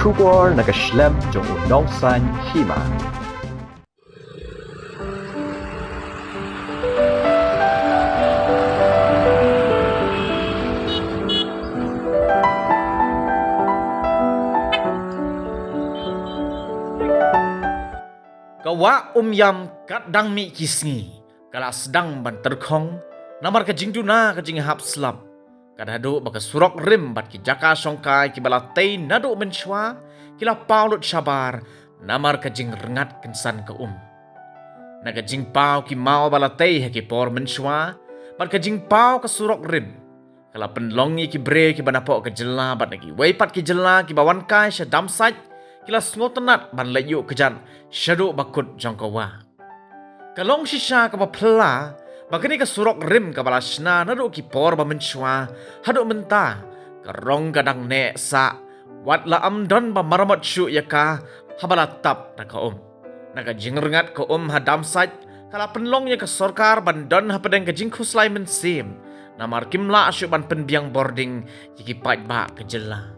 Shubor nakaslem jong udongsan hima. Kawa yam kadang mi kisngi kala sedang ban terkong namar ka jingduna ka jing hap slap kadado baka surok rim bat ki jaka songkai ki balatei nado menchwa kila paulut sabar namar ka jing rengat kensan ka naga jing pau ki mau balatei ki por menchwa bat ka jing pau ka surok rim kala penlongi ki bre ki banapok ka jela bat nagi weipat ki jela ki bawan kai sha damsaj kila sngotenat ban layu kejan syadu bakut jangkawa. Kalong sisa ka pela, bagani ka surok rim ka balasna nado ki por ba menchwa, hado menta, karong kadang ne sa, wat la amdon ba maramat syu yaka, habala tap na ka Naga jingrengat ka hadam saj, kala penlong ya ka sorkar ban don hapadeng ka jingkus lai mensim, namar kimla asyu ban penbiang boarding, yiki pait ba ke jela.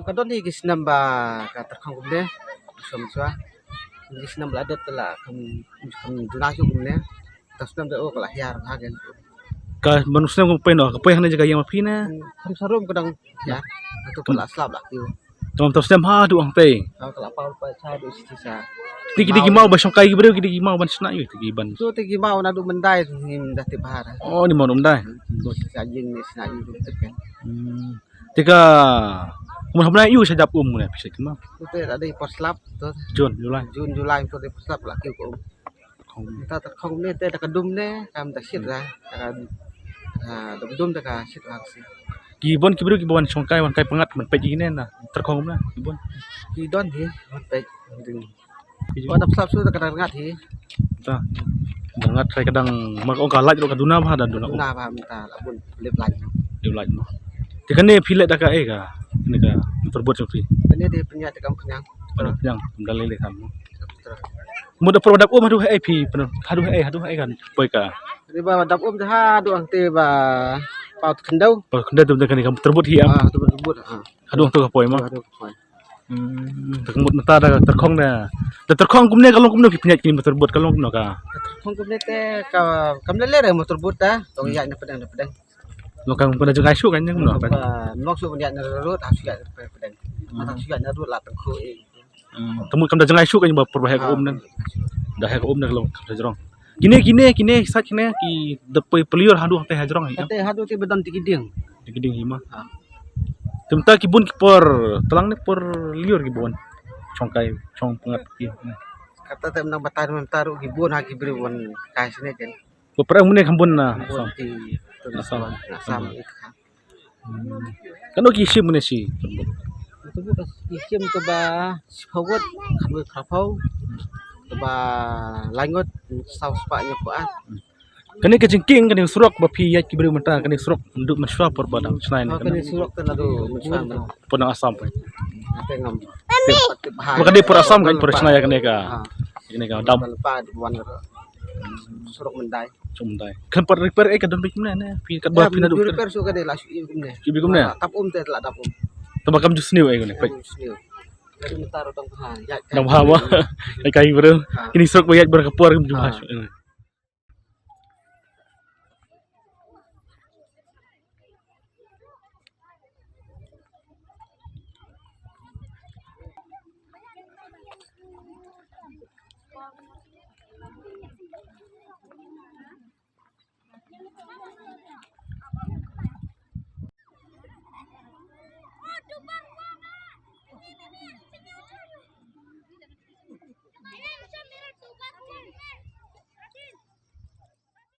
Kadon ni gisnam ba ka terkang kumne somswa gisnam la adat la kam dunaki kumne tasnam da o kala hiar hagen Ka manusia ko peno ka pay hana jaga yang mapina kam sarum kadang ya itu kala slab la kiu tom tos dem ha du ang te kala paul pa sa do sisa tigi mau ba song kai gibre tigi mau ban sna yu tigi ban so tigi mau na du mendai nim da te bahar oh ni mau dai sa jing ni sna yu tekan tiga mun habna yu sa jap ne bisa kema tu te ada por slab tu Jun Julai Julai tu te por slab la kiu ko ta terkang ne te da kadum ne kam da sit ra dum da ka sit ra si gibon kibru gibon song kai wan kai pengat man pe gi ne na terkong na gibon ki don hi pe ko da slab su da kadang ngat hi ta dangat sai kadang mak ong kalaj ro kaduna ba dan duna na ba minta la bun lep lai dia laj mo tiga ne pilet da ka ka ne ka terbot so fi ini dia punya tekam kenyang yang dalile kan muda produk hadu ai pi hadu ai kan poi ka ini ba dap ha du ang te ba pau kendau pa kenda tu kan kam terbot hi am tu berbut hadu tu ka poi ma aduh koi terkemut mata da terkong da terkong kumne kalong kumne pi penyat kini terbot kalong kumne ka không có te ka kam le le motor but ta tong ya na pedang lo kang pada jeng asu kan yang kumne ba nok su ya na rut ha su ya pedang ta su ya na rut la tang khu e temu kam da jeng asu kan ba perbahaya ka nan dah ka na kalong kam da jerong kini sat kini ki de peliur hadu teh hajrong ai te hadu te bedon tikiding ding hima temta ki bun ki por telang ni por liur ki bon chongkai chong pengat ki kata te menang batar gibon ha gibri won kai sine ken beberapa mun kambun na bon ti asam asam itu kan ki sim mun si itu bukan isim tu ba sipawat kami krapau tu ba langot saus pak nyokoan kani ke jengking kani surok ba pi yat ki beri menta kani surok nduk menswa por badang snain kami surok kan adu mensuan podang asam pe apa ngam maka dia por asam kan por snaya kani ka dam lupa wan surok mendai Sumdai. Kan per repair ka don bikin na pi kat ba pina do. Repair su ka de la su ikum ne. Ibi kum ne. Tap te la tap Tabakam just new ay gone. Dari mentar tong ha. Nang faham wa. Kai bro. Kini sok bayat berkapur jumlah Ha. syuk.